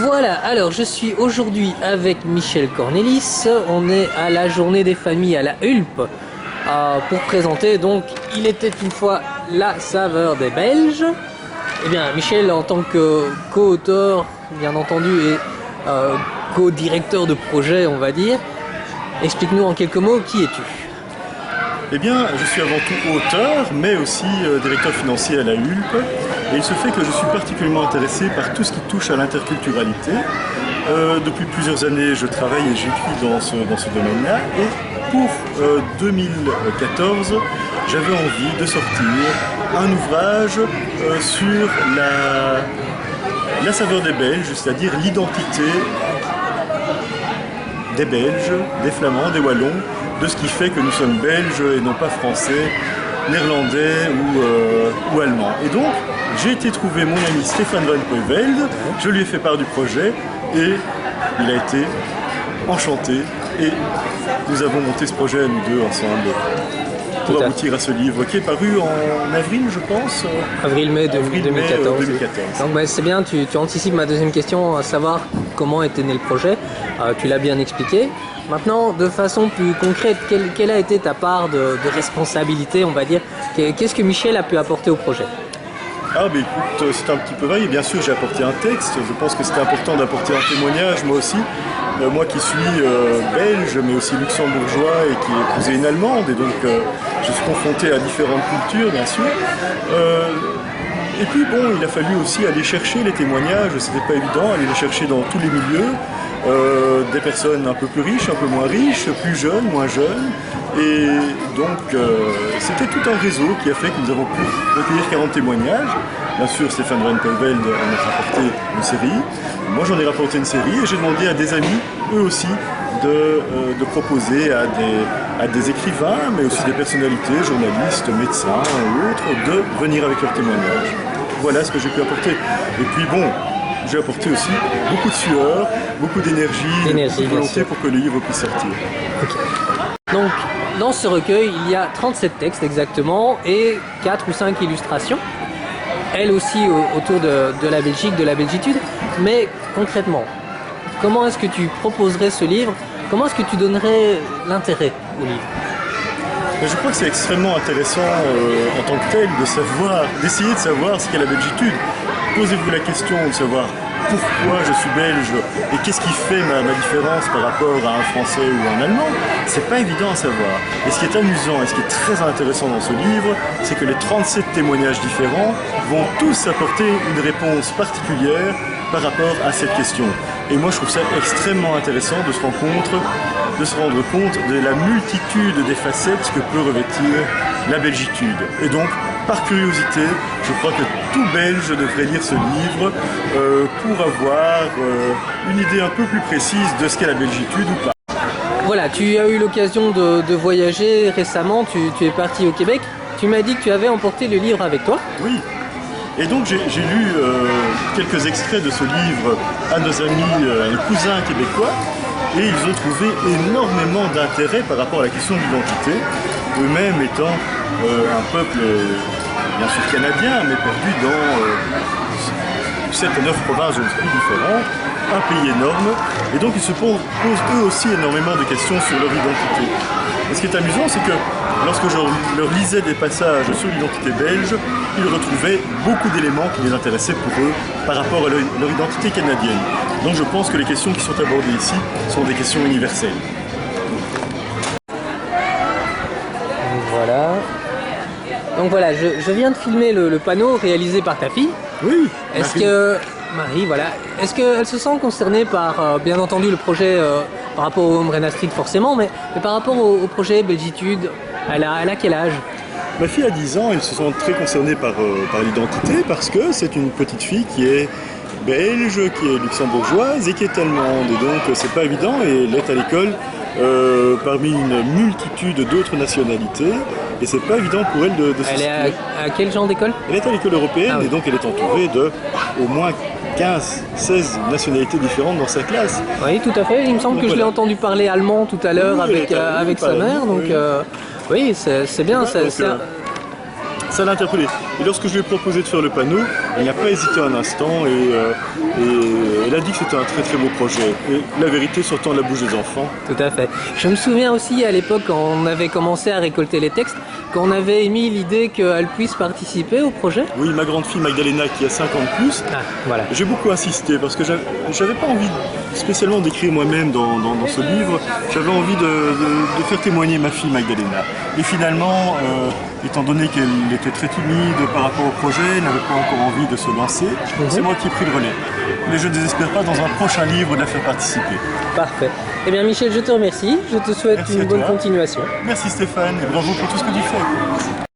Voilà, alors je suis aujourd'hui avec Michel Cornelis. On est à la journée des familles à la Hulpe pour présenter donc Il était une fois la saveur des Belges. Eh bien, Michel, en tant que co-auteur, bien entendu, et co-directeur de projet, on va dire, explique-nous en quelques mots qui es-tu? Eh bien, je suis avant tout auteur, mais aussi directeur financier à la Hulpe. Et il se fait que je suis particulièrement intéressé par tout ce qui touche à l'interculturalité. Depuis plusieurs années, je travaille et j'écris dans ce domaine-là. Et pour 2014, j'avais envie de sortir un ouvrage sur la saveur des Belges, c'est-à-dire l'identité des Belges, des Flamands, des Wallons, de ce qui fait que nous sommes belges et non pas français, néerlandais ou allemands. Et donc, j'ai été trouver mon ami Stefan van Poevelde, je lui ai fait part du projet et il a été enchanté et nous avons monté ce projet nous deux ensemble pour aboutir à ce livre qui est paru en avril, je pense. Avril-mai 2014. Donc bah, c'est bien, tu anticipes ma deuxième question, à savoir comment était né le projet. Tu l'as bien expliqué. Maintenant, de façon plus concrète, quelle a été ta part de responsabilité, on va dire? Qu'est-ce que Michel a pu apporter au projet? Ah bah écoute, c'est un petit peu vague. Bien sûr, j'ai apporté un texte. Je pense que c'était important d'apporter un témoignage, moi aussi. Moi qui suis belge, mais aussi luxembourgeois et qui ai épousé une Allemande. Et donc, je suis confronté à différentes cultures, bien sûr. Et puis bon, il a fallu aussi aller chercher les témoignages. C'était pas évident, aller les chercher dans tous les milieux. Des personnes un peu plus riches, un peu moins riches, plus jeunes, moins jeunes. Et donc, c'était tout un réseau qui a fait que nous avons pu recueillir 40 témoignages. Bien sûr, Stefan van Poevelde en a rapporté une série. Moi, j'en ai rapporté une série et j'ai demandé à des amis, eux aussi, de proposer à des écrivains, mais aussi des personnalités, journalistes, médecins ou autres, de venir avec leurs témoignages. Voilà ce que j'ai pu apporter. Et puis bon, j'ai apporté aussi beaucoup de sueur, beaucoup d'énergie, beaucoup de volonté pour que le livre puisse sortir. Okay. Donc, dans ce recueil, il y a 37 textes exactement et 4 ou 5 illustrations, elles aussi autour de la Belgique, de la belgitude. Mais concrètement, comment est-ce que tu proposerais ce livre? Comment est-ce que tu donnerais l'intérêt au livre? Je crois que c'est extrêmement intéressant en tant que tel d'essayer de savoir ce qu'est la belgitude. Posez-vous la question de savoir pourquoi je suis belge et qu'est-ce qui fait ma différence par rapport à un Français ou un Allemand. C'est pas évident à savoir. Et ce qui est amusant et ce qui est très intéressant dans ce livre, c'est que les 37 témoignages différents vont tous apporter une réponse particulière par rapport à cette question. Et moi je trouve ça extrêmement intéressant de se rendre compte de la multitude des facettes que peut revêtir la belgitude. Et donc, par curiosité, je crois que tout Belge devrait lire ce livre pour avoir une idée un peu plus précise de ce qu'est la belgitude ou pas. Voilà, tu as eu l'occasion de voyager récemment, tu es parti au Québec. Tu m'as dit que tu avais emporté le livre avec toi. Oui. Et donc j'ai lu quelques extraits de ce livre à nos amis, les cousins québécois, et ils ont trouvé énormément d'intérêt par rapport à la question de l'identité, eux-mêmes étant un peuple bien sûr canadien, mais perdu dans 7 à 9 provinces différentes, un pays énorme, et donc ils se posent eux aussi énormément de questions sur leur identité. Et ce qui est amusant, c'est que lorsque je leur lisais des passages sur l'identité belge, ils retrouvaient beaucoup d'éléments qui les intéressaient pour eux par rapport à leur identité canadienne. Donc je pense que les questions qui sont abordées ici sont des questions universelles. Voilà. Donc voilà, je viens de filmer le panneau réalisé par ta fille. Oui. Marie, voilà. Est-ce qu'elle se sent concernée par, bien entendu, le projet par rapport au Home Strict forcément, mais par rapport au projet Belgitude, elle a quel âge? Ma fille a 10 ans, ils se sont très concernés par l'identité parce que c'est une petite fille qui est belge, qui est luxembourgeoise et qui est allemande. Et donc c'est pas évident et elle est à l'école parmi une multitude d'autres nationalités. Et c'est pas évident pour elle de se Elle est à quel genre d'école? Elle est à l'école européenne et donc elle est entourée de au moins 16 nationalités différentes dans sa classe. Oui, tout à fait. Il me semble que je l'ai entendu parler allemand tout à l'heure avec sa mère. Donc oui, c'est bien. Ça l'a interpellé. Et lorsque je lui ai proposé de faire le panneau, elle n'a pas hésité un instant et elle a dit que c'était un très très beau projet. Et la vérité sortant de la bouche des enfants. Tout à fait. Je me souviens aussi à l'époque quand on avait commencé à récolter les textes, qu'on avait émis l'idée qu'elle puisse participer au projet. Oui, ma grande fille Magdalena qui a 5 ans de plus. Ah, voilà. J'ai beaucoup insisté parce que j'avais pas envie spécialement d'écrire moi-même dans ce livre. J'avais envie de faire témoigner ma fille Magdalena. Et finalement, étant donné qu'elle était très timide par rapport au projet, elle n'avait pas encore envie de se lancer, c'est moi qui ai pris le relais. Mais je ne désespère pas dans un prochain livre de la faire participer. Parfait. Eh bien Michel, je te remercie. Je te souhaite Merci une à bonne toi. continuation. Merci Stéphane et bravo pour tout ce que tu fais.